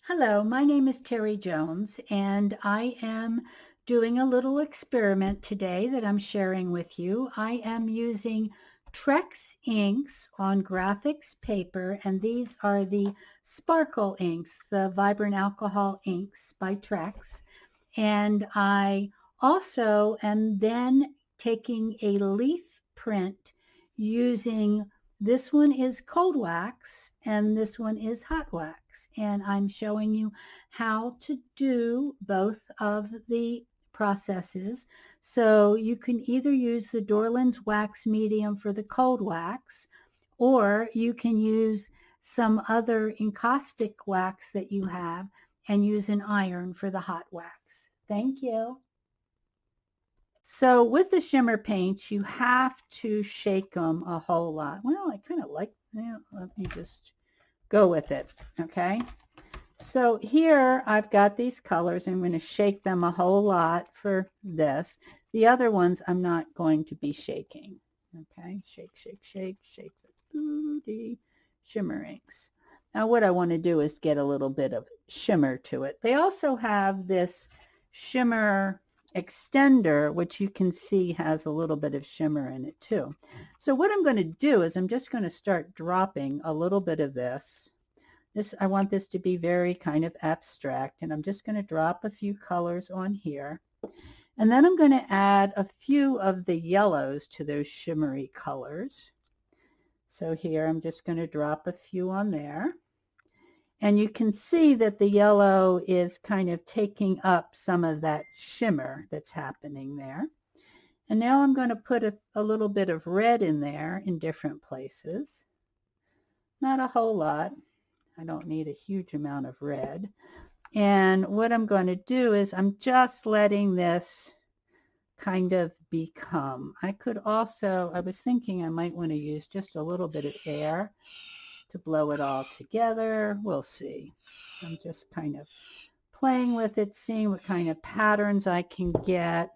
Hello, my name is Teri Jones, and I am doing a little experiment today that I'm sharing with you. I am using Trex inks on Grafix paper, and these are the sparkle inks, the vibrant alcohol inks by Trex. And I also am then taking a leaf print using, this one is cold wax and this one is hot wax. And I'm showing you how to do both of the processes. So you can either use the Dorland's wax medium for the cold wax, or you can use some other encaustic wax that you have and use an iron for the hot wax. Thank you. So with the shimmer paints, you have to shake them a whole lot. Well, I kind of like that. Let me just go with it. Okay. So here I've got these colors. I'm going to shake them a whole lot for this. The other ones I'm not going to be shaking. Okay. Shake, shake, shake, shake the booty shimmer inks. Now what I want to do is get a little bit of shimmer to it. They also have this shimmer extender, which you can see has a little bit of shimmer in it too. So what I'm going to do is I'm just going to start dropping a little bit of this. I want this to be very kind of abstract, and I'm just going to drop a few colors on here. And then I'm going to add a few of the yellows to those shimmery colors. So here I'm just going to drop a few on there. And you can see that the yellow is kind of taking up some of that shimmer that's happening there. And now I'm going to put a little bit of red in there in different places. Not a whole lot. I don't need a huge amount of red. And what I'm going to do is I'm just letting this kind of become. I was thinking I might want to use just a little bit of air to blow it all together. We'll see. I'm just kind of playing with it, seeing what kind of patterns I can get.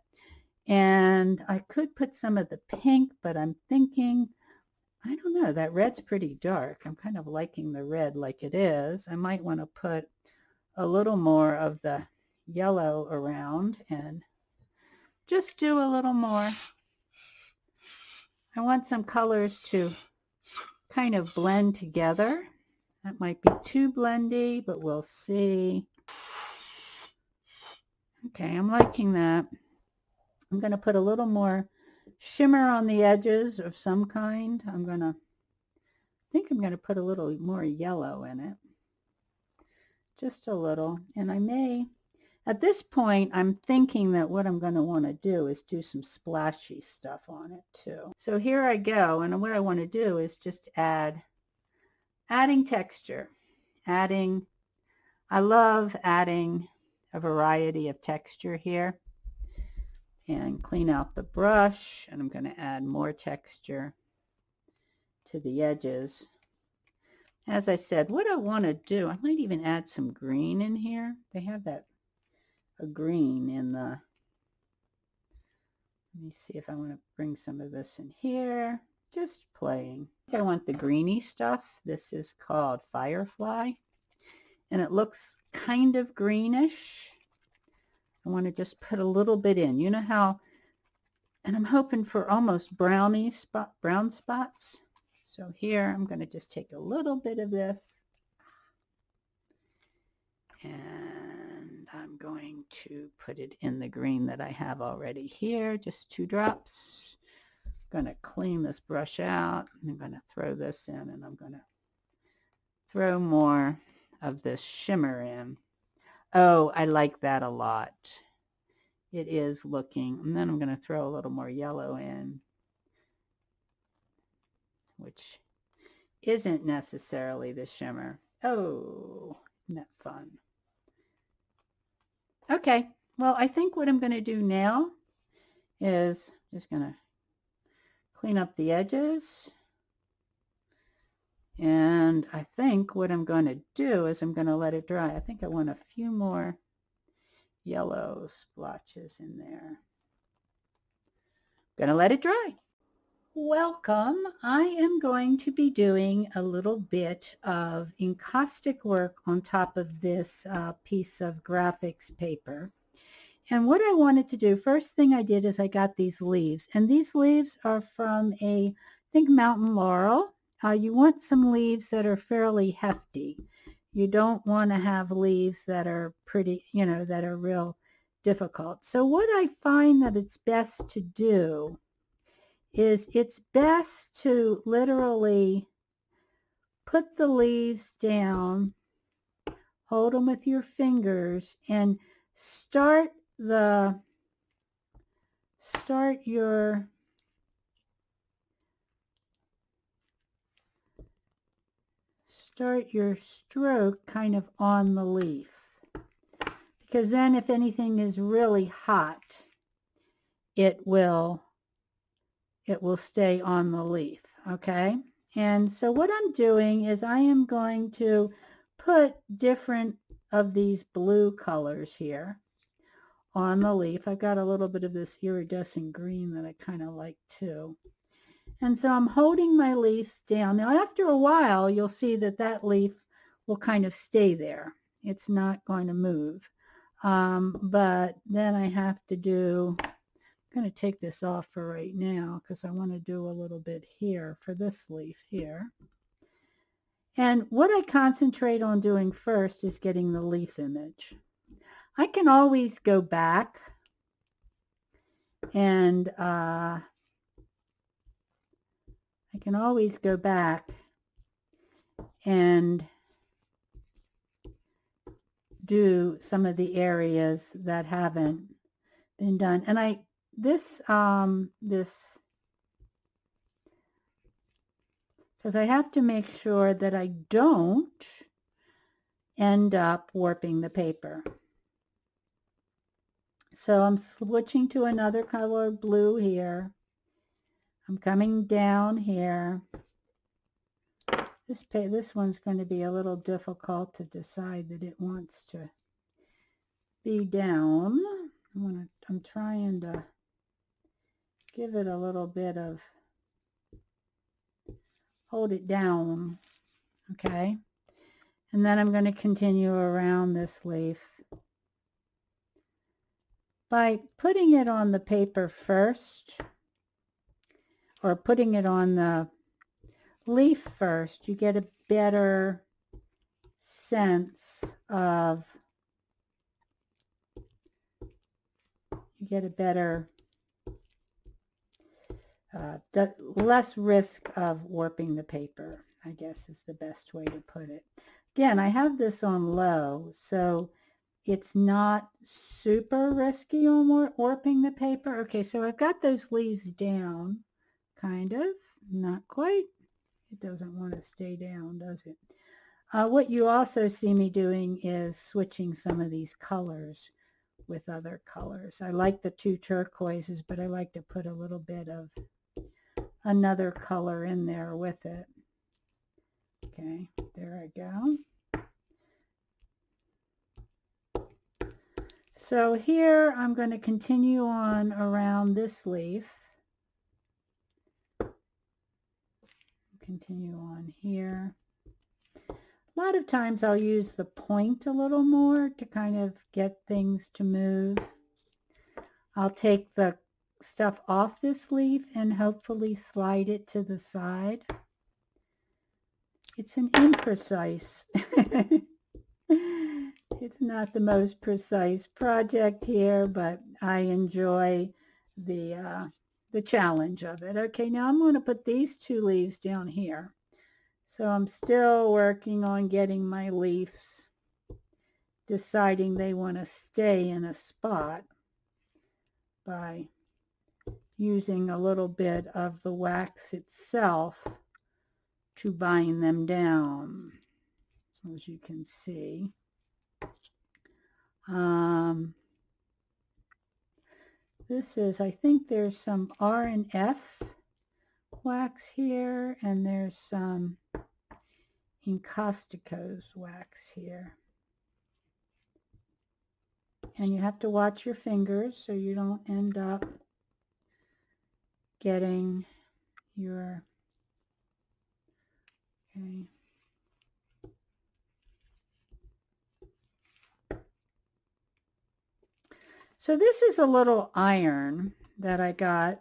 And I could put some of the pink, but I'm thinking, I don't know, that red's pretty dark. I'm kind of liking the red like it is. I might want to put a little more of the yellow around and just do a little more. I want some colors to kind of blend together. That might be too blendy, but we'll see. Okay, I'm liking that. I'm going to put a little more shimmer on the edges of some kind. I think I'm going to put a little more yellow in it. Just a little. And I may, at this point, I'm thinking that what I'm going to want to do is do some splashy stuff on it too. So here I go. And what I want to do is just adding texture. I love adding a variety of texture here. And clean out the brush, and I'm going to add more texture to the edges. As I said, what I want to do, I might even add some green in here. They have a green in the, let me see if I want to bring some of this in here. Just playing. I want the greeny stuff. This is called Firefly, and it looks kind of greenish. I want to just put a little bit in. You know how, and I'm hoping for almost brown spots. So here I'm going to just take a little bit of this, and I'm going to put it in the green that I have already here, just 2 drops. I'm going to clean this brush out, and I'm going to throw this in, and I'm going to throw more of this shimmer in. Oh, I like that a lot. It is looking, and then I'm going to throw a little more yellow in, which isn't necessarily the shimmer. Oh, isn't that fun? Okay, well, I think what I'm going to do now is just going to clean up the edges. And I think what I'm going to do is I'm going to let it dry. I think I want a few more yellow splotches in there. Going to let it dry. Welcome. I am going to be doing a little bit of encaustic work on top of this piece of graphics paper. And what I wanted to do, first thing I did is I got these leaves. And these leaves are from I think mountain laurel. You want some leaves that are fairly hefty. You don't want to have leaves that are pretty, that are real difficult. So what I find that it's best to do is it's best to literally put the leaves down, hold them with your fingers, and start your stroke kind of on the leaf, because then if anything is really hot, it will stay on the leaf. Okay, and so what I'm doing is I am going to put different of these blue colors here on the leaf. I've got a little bit of this iridescent green that I kind of like too. And so I'm holding my leaves down. Now after a while, you'll see that that leaf will kind of stay there. It's not going to move. But then I have to do, I'm going to take this off for right now because I want to do a little bit here for this leaf here. And what I concentrate on doing first is getting the leaf image. I can always go back and do some of the areas that haven't been done. And because I have to make sure that I don't end up warping the paper. So I'm switching to another color, blue here. I'm coming down here. This one's going to be a little difficult to decide that it wants to be down. I'm trying to give it a little bit of, hold it down, okay? And then I'm going to continue around this leaf. By putting it on the paper first, or putting it on the leaf first, you get a better sense of, less risk of warping the paper, I guess is the best way to put it. Again, I have this on low, so it's not super risky on warping the paper. Okay, so I've got those leaves down, kind of, not quite. It doesn't want to stay down, does it? What you also see me doing is switching some of these colors with other colors. I like the two turquoises, but I like to put a little bit of another color in there with it. Okay, there I go. So here I'm going to continue on around this leaf. Continue on here. A lot of times I'll use the point a little more to kind of get things to move. I'll take the stuff off this leaf and hopefully slide it to the side. It's an imprecise. It's not the most precise project here, but I enjoy the challenge of it. Okay, now I'm going to put these two leaves down here. So I'm still working on getting my leaves, deciding they want to stay in a spot by using a little bit of the wax itself to bind them down, as you can see. This is, I think there's some R and F wax here, and there's some Encausticos wax here. And you have to watch your fingers so you don't end up getting your, okay. So this is a little iron that I got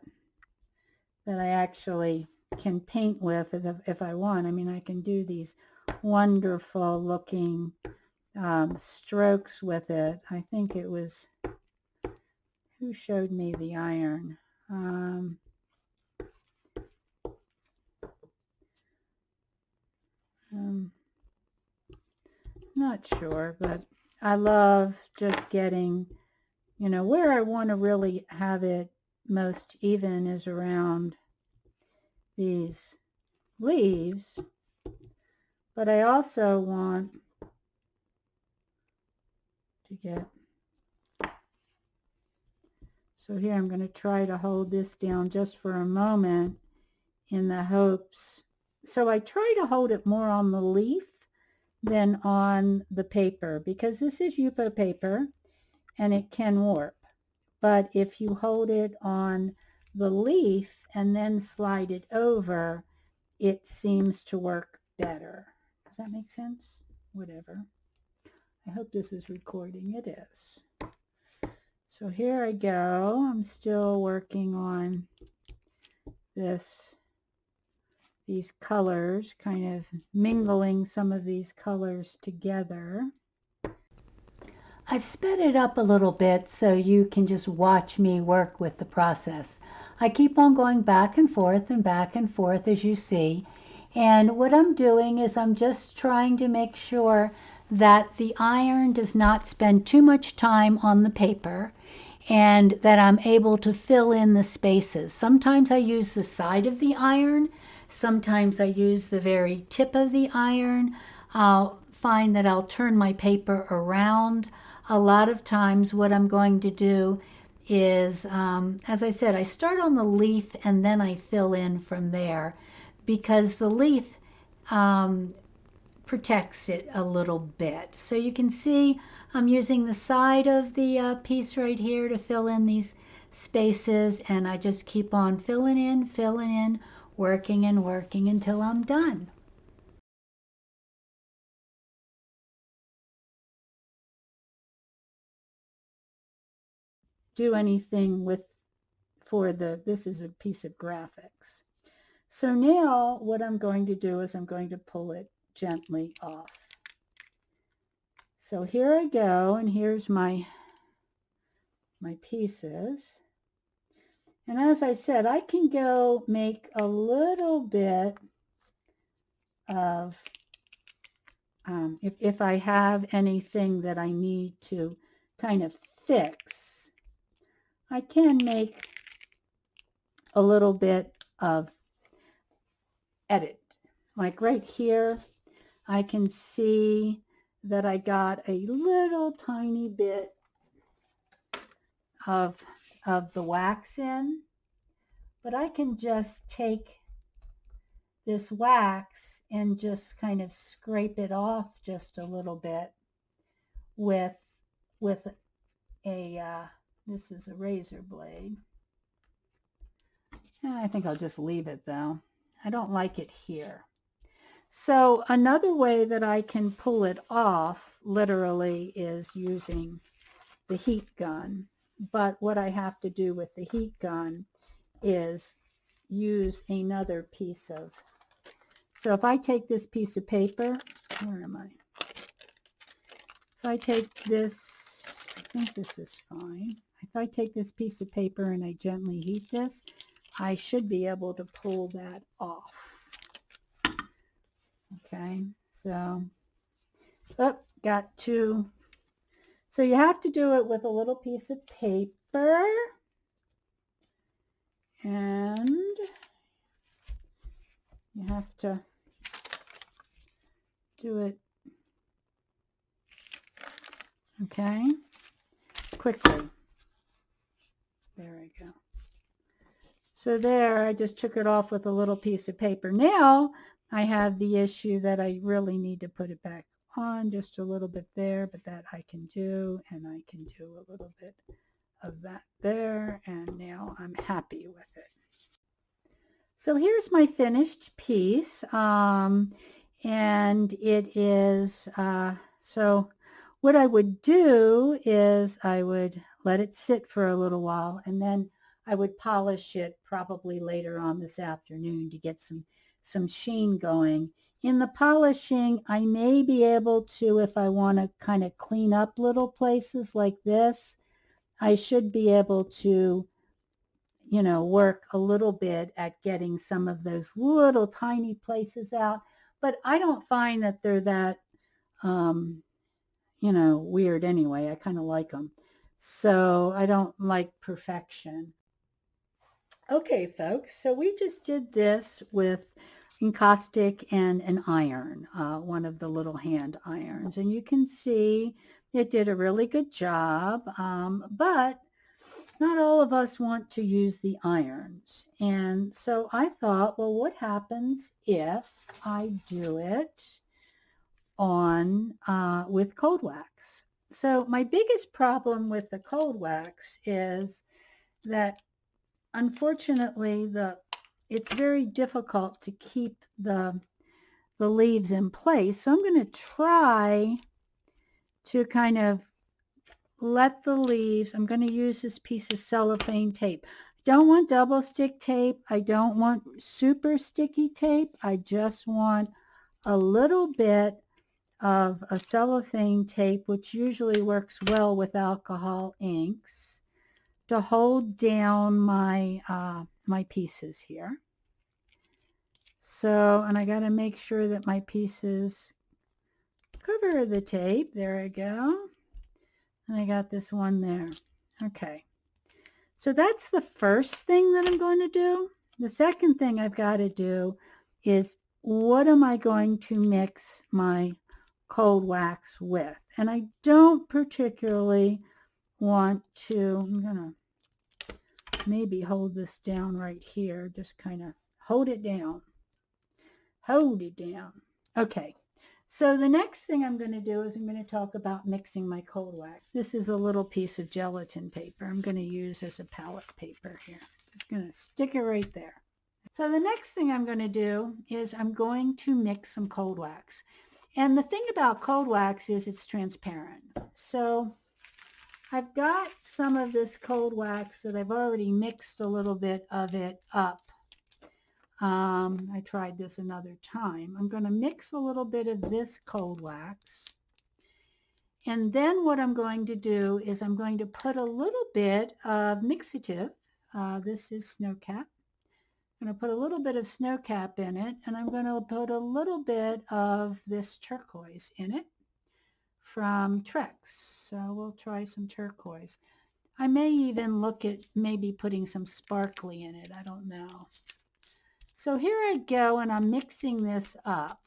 that I actually can paint with if I want. I mean, I can do these wonderful looking strokes with it. I think it was, who showed me the iron? Not sure, but I love just getting, you know, where I want to really have it most even is around these leaves, but I also want to get, so here I'm going to try to hold this down just for a moment in the hopes, so I try to hold it more on the leaf than on the paper because this is Yupo paper and it can warp. But if you hold it on the leaf and then slide it over, it seems to work better. Does that make sense? Whatever. I hope this is recording. It is. So here I go. I'm still working on these colors, kind of mingling some of these colors together. I've sped it up a little bit so you can just watch me work with the process. I keep on going back and forth as you see. And what I'm doing is I'm just trying to make sure that the iron does not spend too much time on the paper and that I'm able to fill in the spaces. Sometimes I use the side of the iron. Sometimes I use the very tip of the iron. I'll find that I'll turn my paper around. A lot of times what I'm going to do is, as I said, I start on the leaf and then I fill in from there because the leaf protects it a little bit. So you can see I'm using the side of the piece right here to fill in these spaces, and I just keep on filling in, working and working until I'm done. Do anything with this is a piece of graphics. So now what I'm going to do is I'm going to pull it gently off. So here I go, and here's my pieces. And as I said, I can go make a little bit of, if I have anything that I need to kind of fix, I can make a little bit of edit. Like right here, I can see that I got a little tiny bit of the wax in, but I can just take this wax and just kind of scrape it off just a little bit with a this is a razor blade. I think I'll just leave it though. I don't like it here. So another way that I can pull it off literally is using the heat gun. But what I have to do with the heat gun is use another piece of, so if I take this piece of paper, where am I? If I take this, I think this is fine. If I take this piece of paper and I gently heat this, I should be able to pull that off. Okay, so, got to, so you have to do it with a little piece of paper, and you have to do it, okay, quickly. There I go. So there, I just took it off with a little piece of paper. Now I have the issue that I really need to put it back on just a little bit there, but that I can do, and I can do a little bit of that there, and now I'm happy with it. So here's my finished piece, and it is, so what I would do is I would let it sit for a little while, and then I would polish it probably later on this afternoon to get some sheen going. In the polishing, I may be able to, if I want to kind of clean up little places like this, I should be able to, work a little bit at getting some of those little tiny places out. But I don't find that they're that, um, weird anyway. I kind of like them. So I don't like perfection. Okay, folks, so we just did this with encaustic and an iron, one of the little hand irons. And you can see it did a really good job, but not all of us want to use the irons. And so I thought, well, what happens if I do it on with cold wax? So my biggest problem with the cold wax is that unfortunately it's very difficult to keep the leaves in place. So I'm going to try to kind of let the leaves, I'm going to use this piece of cellophane tape. Don't want double stick tape. I don't want super sticky tape. I just want a little bit of a cellophane tape, which usually works well with alcohol inks, to hold down my my pieces here. So, and I got to make sure that my pieces cover the tape. There I go. And I got this one there. Okay. So that's the first thing that I'm going to do. The second thing I've got to do is, what am I going to mix my cold wax with? And I don't particularly want to, I'm going to maybe hold this down right here. Just kind of hold it down. Hold it down. Okay. So the next thing I'm going to do is I'm going to talk about mixing my cold wax. This is a little piece of gelatin paper I'm going to use as a palette paper here. Just going to stick it right there. So the next thing I'm going to do is I'm going to mix some cold wax. And the thing about cold wax is it's transparent. So I've got some of this cold wax that I've already mixed a little bit of it up. I tried this another time. I'm going to mix a little bit of this cold wax. And then what I'm going to do is I'm going to put a little bit of mixative. This is snow cap. I'm going to put a little bit of snow cap in it, and I'm going to put a little bit of this turquoise in it from Trex. So we'll try some turquoise. I may even look at maybe putting some sparkly in it. I don't know. So here I go, and I'm mixing this up.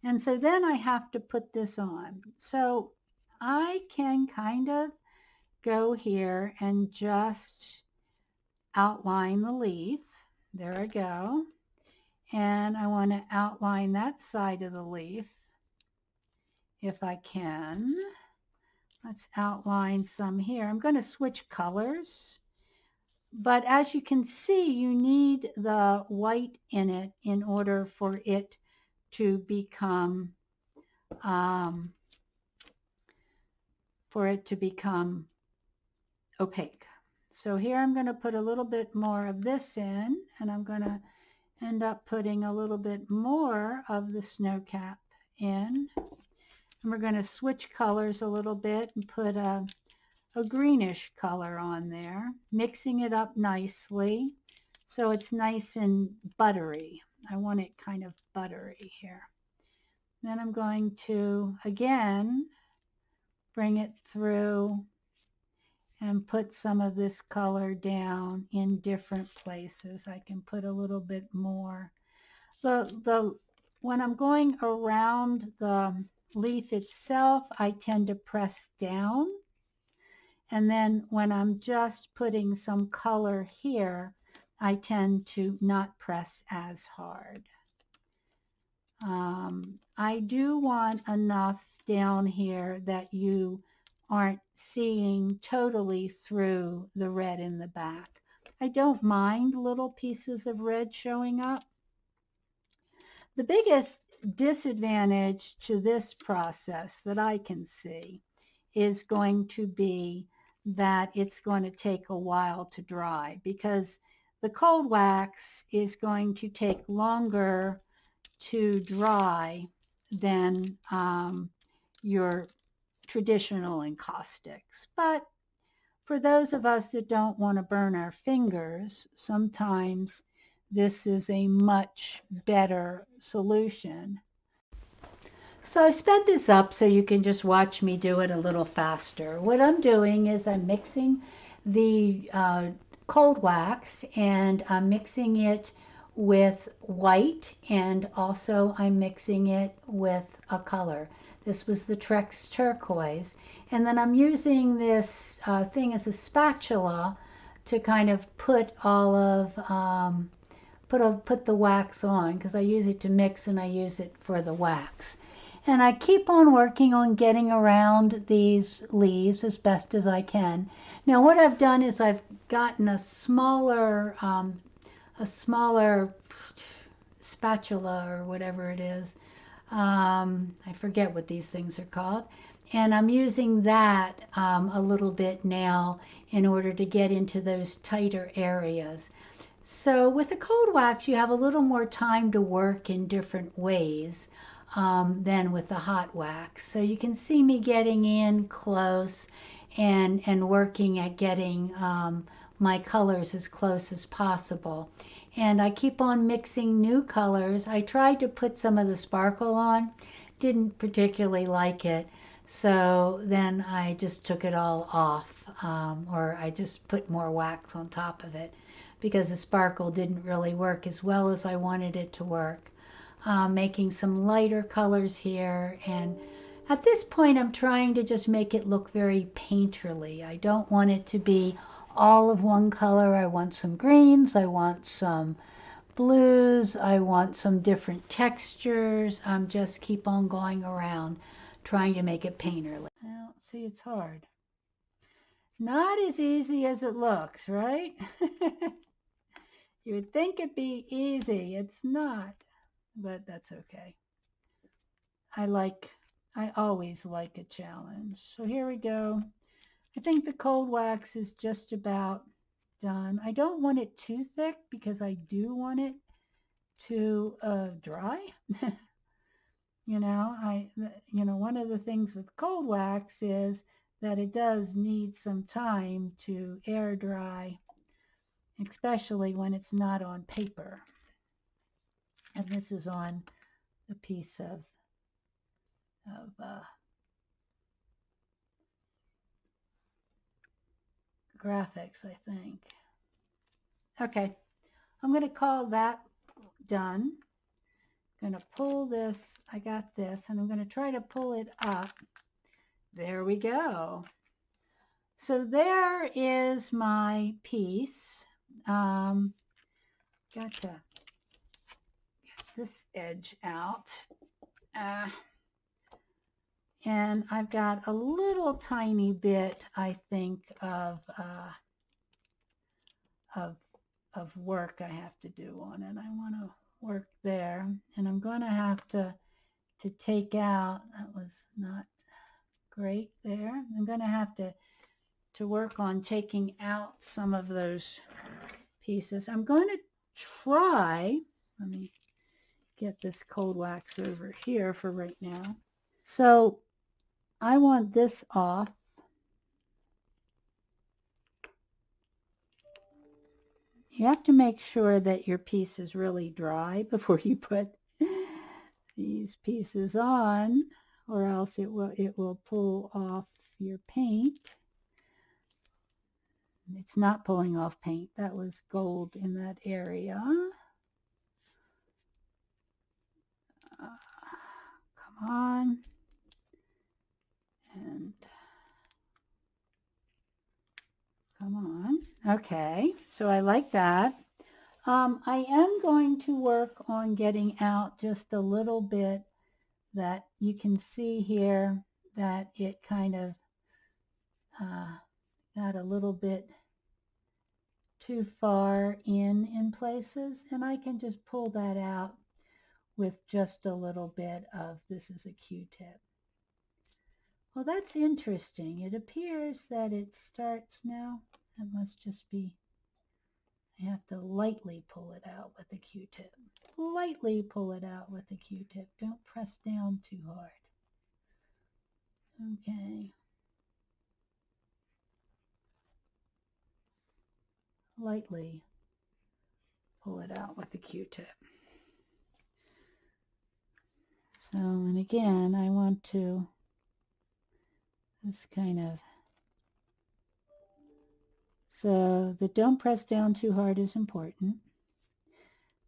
And so then I have to put this on. So I can kind of go here and just outline the leaf. There I go. And I want to outline that side of the leaf if I can. Let's outline some here. I'm going to switch colors. But as you can see, you need the white in it in order for it to become opaque. So here I'm going to put a little bit more of this in, and I'm going to end up putting a little bit more of the snow cap in. And we're going to switch colors a little bit and put a greenish color on there, mixing it up nicely so it's nice and buttery. I want it kind of buttery here. Then I'm going to, again, bring it through and put some of this color down in different places. I can put a little bit more. When I'm going around the leaf itself, I tend to press down. And then when I'm just putting some color here, I tend to not press as hard. I do want enough down here that you aren't seeing totally through the red in the back. I don't mind little pieces of red showing up. The biggest disadvantage to this process that I can see is going to be that it's going to take a while to dry, because the cold wax is going to take longer to dry than your traditional encaustics. But for those of us that don't want to burn our fingers, sometimes this is a much better solution. So I sped this up so you can just watch me do it a little faster. What I'm doing is I'm mixing the cold wax, and I'm mixing it with white, and also I'm mixing it with a color. This was the Trex turquoise. And then I'm using this thing as a spatula to kind of put all of put the wax on, because I use it to mix and I use it for the wax. And I keep on working on getting around these leaves as best as I can. Now what I've done is I've gotten a smaller spatula or whatever it is. I forget what these things are called. And I'm using that a little bit now in order to get into those tighter areas. So with the cold wax, you have a little more time to work in different ways than with the hot wax. So you can see me getting in close and working at getting my colors as close as possible. And I keep on mixing new colors. I tried to put some of the sparkle on, didn't particularly like it. So then I just took it all off, or I just put more wax on top of it, because the sparkle didn't really work as well as I wanted it to work. Making some lighter colors here, and at this point I'm trying to just make it look very painterly. I don't want it to be all of one color. I want some greens, I want some blues, I want some different textures. Just keep on going around trying to make it painterly. Well, see, it's hard. It's not as easy as it looks, right? You would think it'd be easy. It's not, but that's okay. I always like a challenge. So here we go. I think the cold wax is just about done. I don't want it too thick because I do want it to dry. One of the things with cold wax is that it does need some time to air dry, especially when it's not on paper. And this is on a piece of Grafix, I think. Okay, I'm going to call that done. I'm going to pull this. I got this, and I'm going to try to pull it up. There we go. So there is my piece. Got to get this edge out. And I've got a little tiny bit, I think, of work I have to do on it. I want to work there, and I'm going to have to take out, that was not great there. I'm going to have to work on taking out some of those pieces. I'm going to try, let me get this cold wax over here for right now. So I want this off. You have to make sure that your piece is really dry before you put these pieces on, or else it will pull off your paint. It's not pulling off paint. That was gold in that area. Come on. And come on. Okay, so I like that. I am going to work on getting out just a little bit that you can see here, that it kind of got a little bit too far in places, and I can just pull that out with just a little bit of, this is a Q-tip. Well, that's interesting. It appears that it starts now. That must just be, I have to lightly pull it out with a Q-tip. Lightly pull it out with a Q-tip. Don't press down too hard. Okay. Lightly pull it out with a Q-tip. So, and again, I want to, this kind of, so the don't press down too hard is important.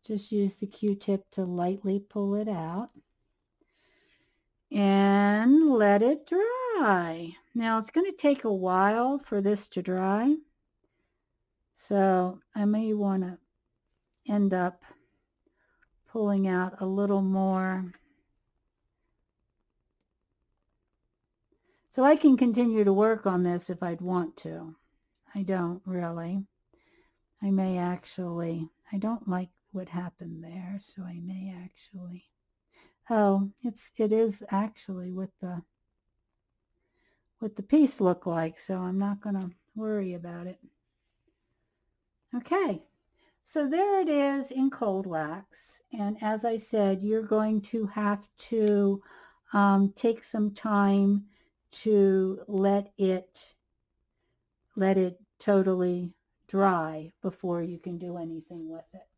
Just use the Q-tip to lightly pull it out and let it dry. Now it's going to take a while for this to dry, so I may want to end up pulling out a little more. So I can continue to work on this if I'd want to. I don't really. I may actually, I don't like what happened there, so I may actually, oh, it is actually what the piece looked like, so I'm not going to worry about it. Okay, so there it is in cold wax, and as I said, you're going to have to take some time to let it totally dry before you can do anything with it.